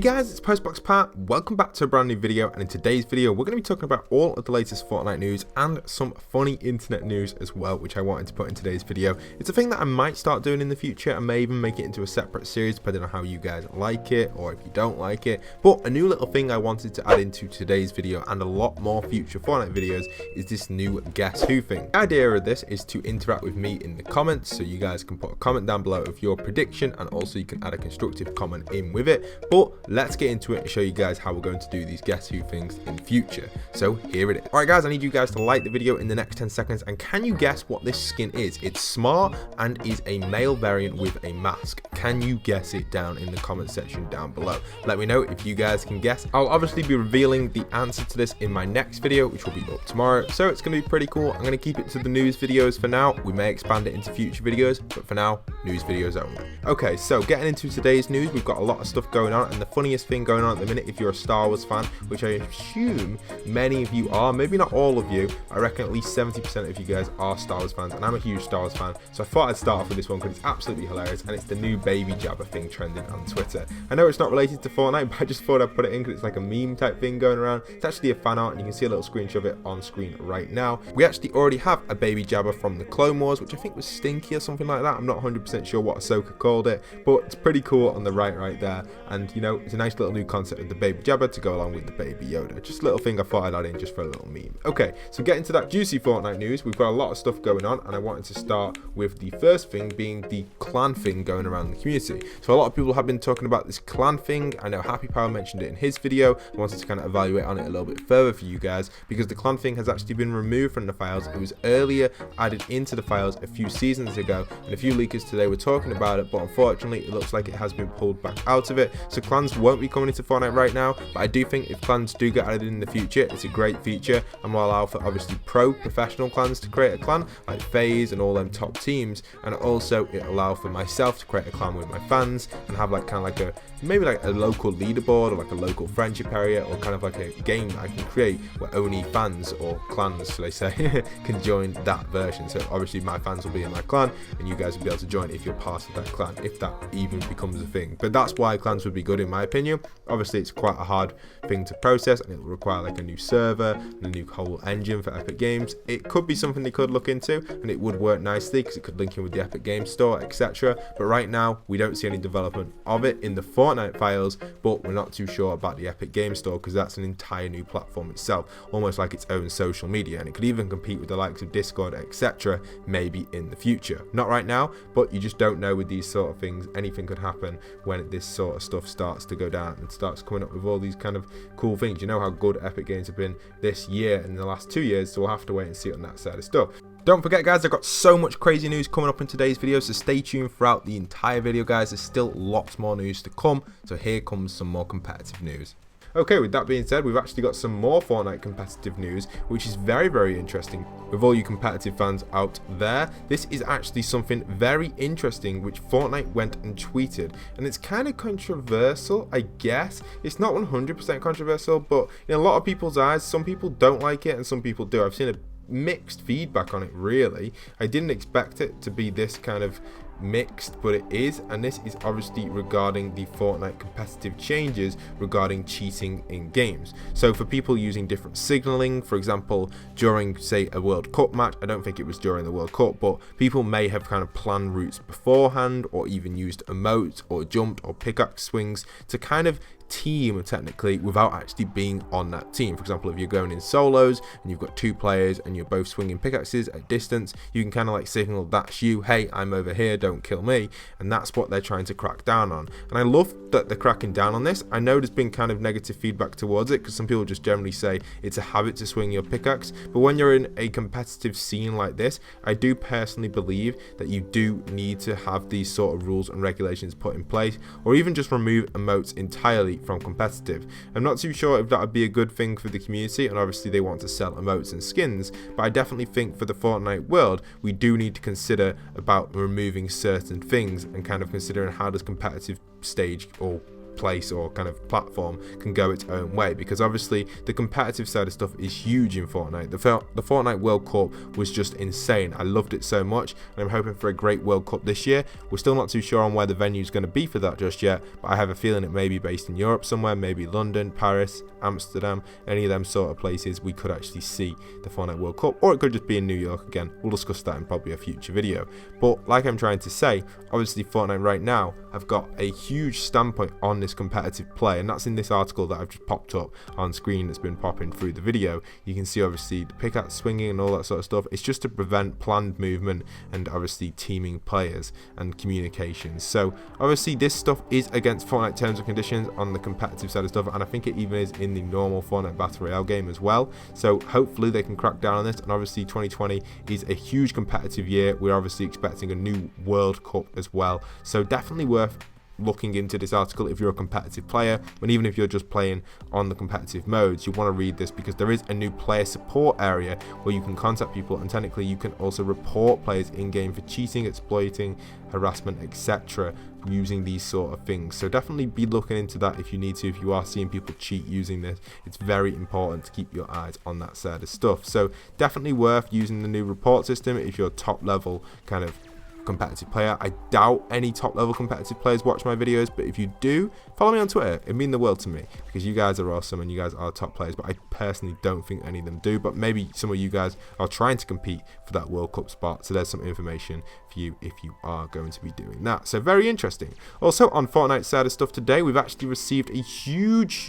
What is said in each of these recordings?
Hey guys, it's Postboxpat. Welcome back to a brand new video, and in today's video we're going to be talking about all of the latest Fortnite news and some funny internet news as well, which I wanted to put in today's video. It's a thing that I might start doing in the future and may even make it into a separate series depending on how you guys like it or if you don't like it. But a new little thing I wanted to add into today's video and a lot more future Fortnite videos is this new Guess Who thing. The idea of this is to interact with me in the comments, so you guys can put a comment down below of your prediction and also you can add a constructive comment in with it. But let's get into it and show you guys how we're going to do these Guess Who things in future. So here it is. Alright guys, I need you guys to like the video in the next 10 seconds, and can you guess what this skin is? It's smart and is a male variant with a mask. Can you guess it down in the comment section down below? Let me know if you guys can guess. I'll obviously be revealing the answer to this in my next video, which will be up tomorrow, so it's going to be pretty cool. I'm going to keep it to the news videos for now. We may expand it into future videos, but for now, news videos only. Okay, so getting into today's news, we've got a lot of stuff going on, and the funniest thing going on at the minute, if you're a Star Wars fan, which I assume many of you are, maybe not all of you, I reckon at least 70% of you guys are Star Wars fans, and I'm a huge Star Wars fan, so I thought I'd start off with this one because it's absolutely hilarious, and it's the new baby Jabba thing trending on Twitter. I know it's not related to Fortnite, but I just thought I'd put it in because it's like a meme type thing going around. It's actually a fan art, and you can see a little screenshot of it on screen right now. We actually already have a baby Jabba from the Clone Wars, which I think was Stinky or something like that. I'm not 100% sure what Ahsoka called it, but it's pretty cool on the right there, and you know, it's a nice little new concept with the baby Jabba to go along with the baby Yoda. Just a little thing I thought I'd add in just for a little meme. Okay, so getting to that juicy Fortnite news, we've got a lot of stuff going on, and I wanted to start with the first thing being the clan thing going around the community. So a lot of people have been talking about this clan thing. I know Happy Power mentioned it in his video. I wanted to kind of evaluate on it a little bit further for you guys, because the clan thing has actually been removed from the files. It was earlier added into the files a few seasons ago, and a few leakers today were talking about it, but unfortunately it looks like it has been pulled back out of it. So clans won't be coming into Fortnite right now, but I do think if clans do get added in the future, it's a great feature and will allow for obviously professional clans to create a clan like FaZe and all them top teams, and also it allow for myself to create a clan with my fans and have like kind of like a maybe like a local leaderboard or like a local friendship area, or kind of like a game that I can create where only fans or clans, shall I say, can join that version. So obviously my fans will be in my clan and you guys will be able to join if you're part of that clan, if that even becomes a thing. But that's why clans would be good in my opinion. Obviously it's quite a hard thing to process and it will require like a new server and a new whole engine for Epic Games. It could be something they could look into and it would work nicely because it could link in with the Epic Games Store, etc. But right now we don't see any development of it in the Fortnite files, but we're not too sure about the Epic Games Store because that's an entire new platform itself, almost like its own social media, and it could even compete with the likes of Discord, etc. maybe in the future. Not right now, but you just don't know with these sort of things. Anything could happen when this sort of stuff starts to go down and starts coming up with all these kind of cool things. You know how good Epic Games have been this year and in the last 2 years, so we'll have to wait and see on that side of stuff. Don't forget guys, I've got so much crazy news coming up in today's video, so stay tuned throughout the entire video guys. There's still lots more news to come, so here comes some more competitive news. Okay, with that being said, we've actually got some more Fortnite competitive news, which is very interesting. With all you competitive fans out there, this is actually something very interesting which Fortnite went and tweeted, and it's kind of controversial, I guess. It's not 100% controversial, but in a lot of people's eyes, some people don't like it and some people do. I've seen a mixed feedback on it, really. I didn't expect it to be this kind of mixed, but it is, and this is obviously regarding the Fortnite competitive changes regarding cheating in games. So for people using different signaling, for example during say a World Cup match, I don't think it was during the World Cup, but people may have kind of planned routes beforehand or even used emotes or jumped or pickaxe swings to kind of team technically without actually being on that team. For example, if you're going in solos and you've got two players and you're both swinging pickaxes at distance, you can kind of like signal that's you, hey, I'm over here, don't kill me, and that's what they're trying to crack down on. And I love that they're cracking down on this. I know there's been kind of negative feedback towards it because some people just generally say it's a habit to swing your pickaxe, but when you're in a competitive scene like this, I do personally believe that you do need to have these sort of rules and regulations put in place, or even just remove emotes entirely from competitive. I'm not too sure if that would be a good thing for the community, and obviously they want to sell emotes and skins, but I definitely think for the Fortnite world we do need to consider about removing certain things and kind of considering how does competitive stage or place or kind of platform can go its own way, because obviously the competitive side of stuff is huge in Fortnite. The Fortnite World Cup was just insane. I loved it so much, and I'm hoping for a great World Cup this year. We're still not too sure on where the venue is going to be for that just yet, but I have a feeling it may be based in Europe somewhere, maybe London, Paris, Amsterdam, any of them sort of places we could actually see the Fortnite World Cup, or it could just be in New York again. We'll discuss that in probably a future video. But like I'm trying to say, obviously Fortnite right now have got a huge standpoint on this competitive play, and that's in this article that I've just popped up on screen that's been popping through the video. You can see obviously the pickaxe swinging and all that sort of stuff. It's just to prevent planned movement and obviously teaming players and communications. So obviously this stuff is against Fortnite terms and conditions on the competitive side of stuff, and I think it even is in the normal Fortnite Battle Royale game as well. So hopefully they can crack down on this, and obviously 2020 is a huge competitive year. We're obviously expecting a new World Cup as well, so definitely worth looking into this article if you're a competitive player, and even if you're just playing on the competitive modes, you want to read this, because there is a new player support area where you can contact people, and technically you can also report players in game for cheating, exploiting, harassment, etc., using these sort of things. So definitely be looking into that if you need to. If you are seeing people cheat using this, it's very important to keep your eyes on that side of stuff. So definitely worth using the new report system if you're top level kind of competitive player. I doubt any top level competitive players watch my videos, but if you do, follow me on Twitter. It'd mean the world to me, because you guys are awesome and you guys are top players, but I personally don't think any of them do. But maybe some of you guys are trying to compete for that World Cup spot, so there's some information for you if you are going to be doing that. So very interesting. Also on Fortnite side of stuff today, we've actually received a huge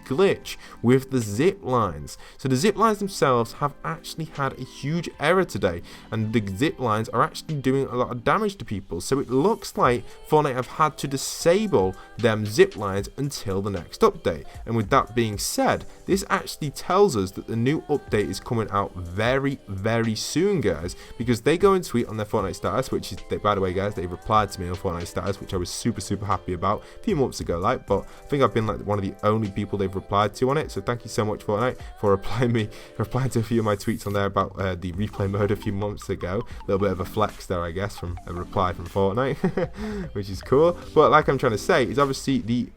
glitch with the zip lines. So the zip lines themselves have actually had a huge error today, and the zip lines are actually doing a lot of damage to people. So it looks like Fortnite have had to disable them zip lines until the next update. And with that being said, this actually tells us that the new update is coming out very soon, guys, because they go and tweet on their Fortnite status, which is, by the way guys, they replied to me on Fortnite status, which I was super happy about a few months ago, like, but I think I've been like one of the only people they've replied to on it. So thank you so much, Fortnite, for replying to a few of my tweets on there about the replay mode a few months ago. A little bit of a flex there, I guess, from a reply from Fortnite, which is cool. But like I'm trying to say, is obviously the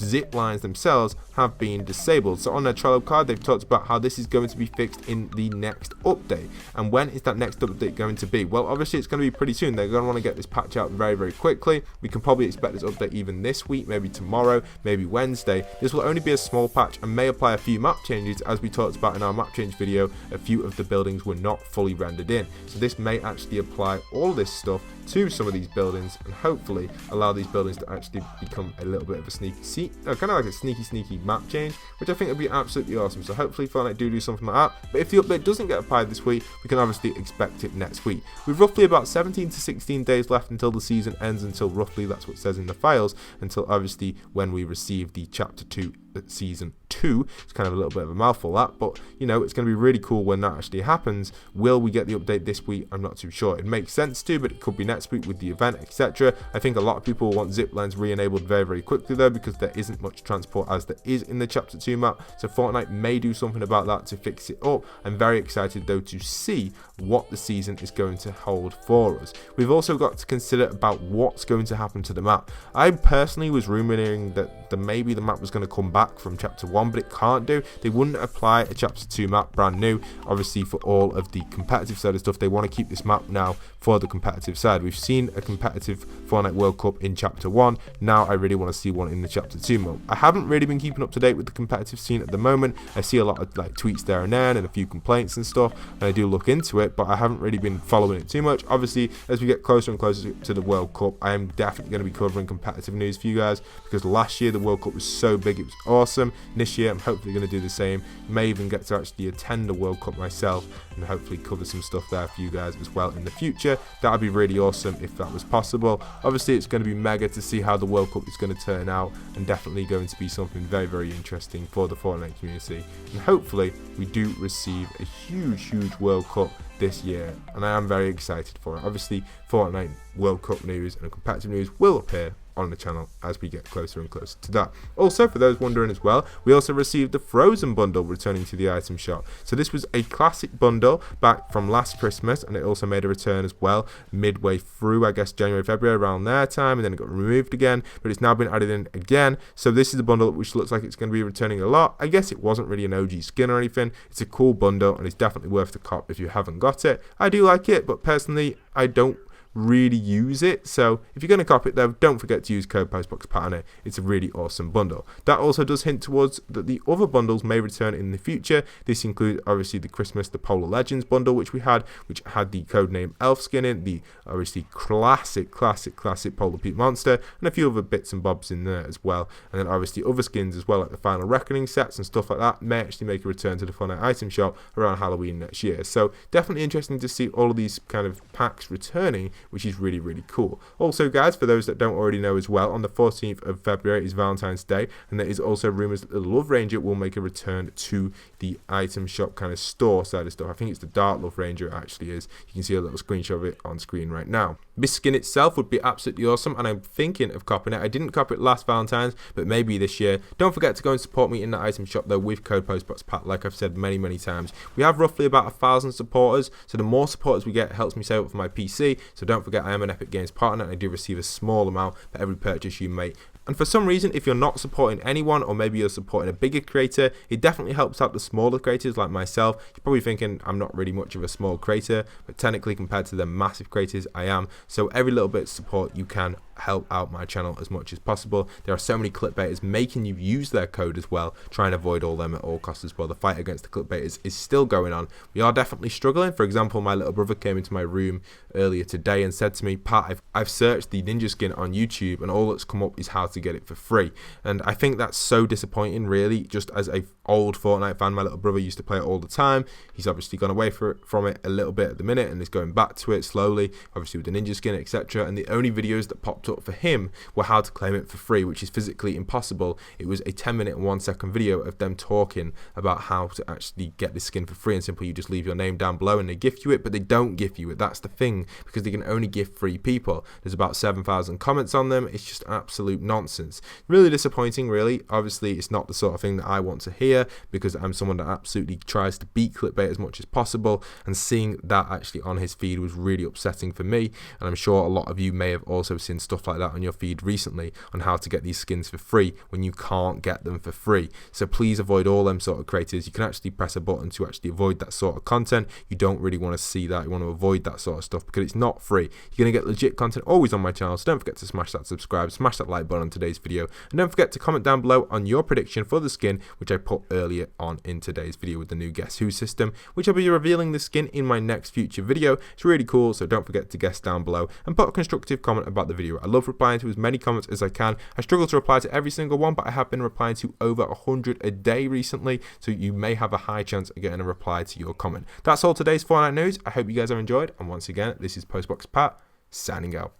zip lines themselves have been disabled. So on their Trello card, they've talked about how this is going to be fixed in the next update. And when is that next update going to be? Well, obviously it's going to be pretty soon. They're going to want to get this patch out very quickly. We can probably expect this update even this week, maybe tomorrow, maybe Wednesday. This will only be a small patch and may apply a few map changes. As we talked about in our map change video, a few of the buildings were not fully rendered in. So this may actually apply all this stuff to some of these buildings, and hopefully allow these buildings to actually become a little bit of a sneaky, kind of like a sneaky map change, which I think would be absolutely awesome. So hopefully Fortnite do something like that. But if the update doesn't get applied this week, we can obviously expect it next week. We've roughly about 17 to 16 days left until the season ends, until roughly, that's what it says in the files, until obviously when we receive the chapter 2 season 2. It's kind of a little bit of a mouthful, that, but you know, it's going to be really cool when that actually happens. Will we get the update this week? I'm not too sure. It makes sense to, but it could be next week with the event, etc. I think a lot of people want zip lines re-enabled very quickly though, because there isn't much transport as there is in the chapter 2 map. So Fortnite may do something about that to fix it up. I'm very excited though to see what the season is going to hold for us. We've also got to consider about what's going to happen to the map. I personally was rumoring that maybe the map was going to come back from chapter 1, but it can't do. They wouldn't apply a chapter 2 map brand new, obviously for all of the competitive side of stuff. They want to keep this map now for the competitive side. We've seen a competitive Fortnite World Cup in chapter 1. Now I really want to see one in the chapter 2 mode. I haven't really been keeping up to date with the competitive scene at the moment. I see a lot of like tweets there and there and a few complaints and stuff, and I do look into it, but I haven't really been following it too much. Obviously as we get closer and closer to the World Cup, I am definitely going to be covering competitive news for you guys, because last year the World Cup was so big, it was awesome. This year I'm hopefully going to do the same. May even get to actually attend the World Cup myself and hopefully cover some stuff there for you guys as well in the future. That would be really awesome if that was possible. Obviously it's going to be mega to see how the World Cup is going to turn out, and definitely going to be something very interesting for the Fortnite community. And hopefully we do receive a huge World Cup this year, and I am very excited for it. Obviously Fortnite World Cup news and competitive news will appear on the channel as we get closer and closer to that. Also, for those wondering as well, we also received the Frozen bundle returning to the item shop. So this was a classic bundle back from last Christmas, and it also made a return as well midway through, I guess, January, February, around their time, and then it got removed again, but it's now been added in again. So this is a bundle which looks like it's going to be returning a lot. I guess it wasn't really an OG skin or anything. It's a cool bundle, and it's definitely worth the cop if you haven't got it. I do like it, but personally, I don't really use it. So if you're going to cop it though, don't forget to use code Postboxpat on it. It's a really awesome bundle. That also does hint towards that the other bundles may return in the future. This includes obviously the the Polar Legends bundle which had the codename Elf skin in, the obviously classic Polar Peak monster, and a few other bits and bobs in there as well. And then obviously other skins as well, like the Final Reckoning sets and stuff like that, may actually make a return to the Fortnite item shop around Halloween next year. So definitely interesting to see all of these kind of packs returning, which is really, really cool. Also, guys, for those that don't already know as well, on the 14th of February is Valentine's Day, and there is also rumors that the Love Ranger will make a return to the item shop kind of store side of stuff. I think it's the Dark Love Ranger, it actually is. You can see a little screenshot of it on screen right now. This skin itself would be absolutely awesome, and I'm thinking of copying it. I didn't copy it last Valentine's, but maybe this year. Don't forget to go and support me in the item shop though with code Postboxpat, like I've said many times. We have roughly about 1,000 supporters, so the more supporters we get, it helps me save up for my PC. So don't forget, I am an Epic Games partner, and I do receive a small amount for every purchase you make. And for some reason, if you're not supporting anyone, or maybe you're supporting a bigger creator, it definitely helps out the smaller creators like myself. You're probably thinking I'm not really much of a small creator, but technically compared to the massive creators, I am. So every little bit of support you can help out my channel as much as possible. There are so many clickbaiters making you use their code as well. Try and avoid all them at all costs as well. The fight against the clickbaiters is still going on. We are definitely struggling. For example, my little brother came into my room earlier today and said to me, Pat, I've searched the ninja skin on YouTube and all that's come up is how to get it for free. And I think that's so disappointing, really. Just as a old Fortnite fan, my little brother used to play it all the time. He's obviously gone away from it a little bit at the minute and is going back to it slowly, obviously with the ninja skin, etc. And the only videos that popped up for him were how to claim it for free, which is physically impossible. It was a 10-minute and 1-second video of them talking about how to actually get this skin for free, and simply you just leave your name down below and they gift you it, but they don't gift you it. That's the thing, because they can only gift free people. There's about 7,000 comments on them. It's just absolute nonsense. Really disappointing, really. Obviously it's not the sort of thing that I want to hear, because I'm someone that absolutely tries to beat clickbait as much as possible, and seeing that actually on his feed was really upsetting for me. And I'm sure a lot of you may have also seen stuff like that on your feed recently on how to get these skins for free when you can't get them for free. So please avoid all them sort of creators. You can actually press a button to actually avoid that sort of content. You don't really want to see that. You want to avoid that sort of stuff because it's not free. You're going to get legit content always on my channel, so don't forget to smash that subscribe, smash that like button on today's video, and don't forget to comment down below on your prediction for the skin which I put earlier on in today's video with the new Guess Who system, which I'll be revealing the skin in my next future video. It's really cool, so don't forget to guess down below and put a constructive comment about the video. I love replying to as many comments as I can. I struggle to reply to every single one, but I have been replying to over 100 a day recently, so you may have a high chance of getting a reply to your comment. That's all today's Fortnite news. I hope you guys have enjoyed, and once again, this is Postboxpat signing out.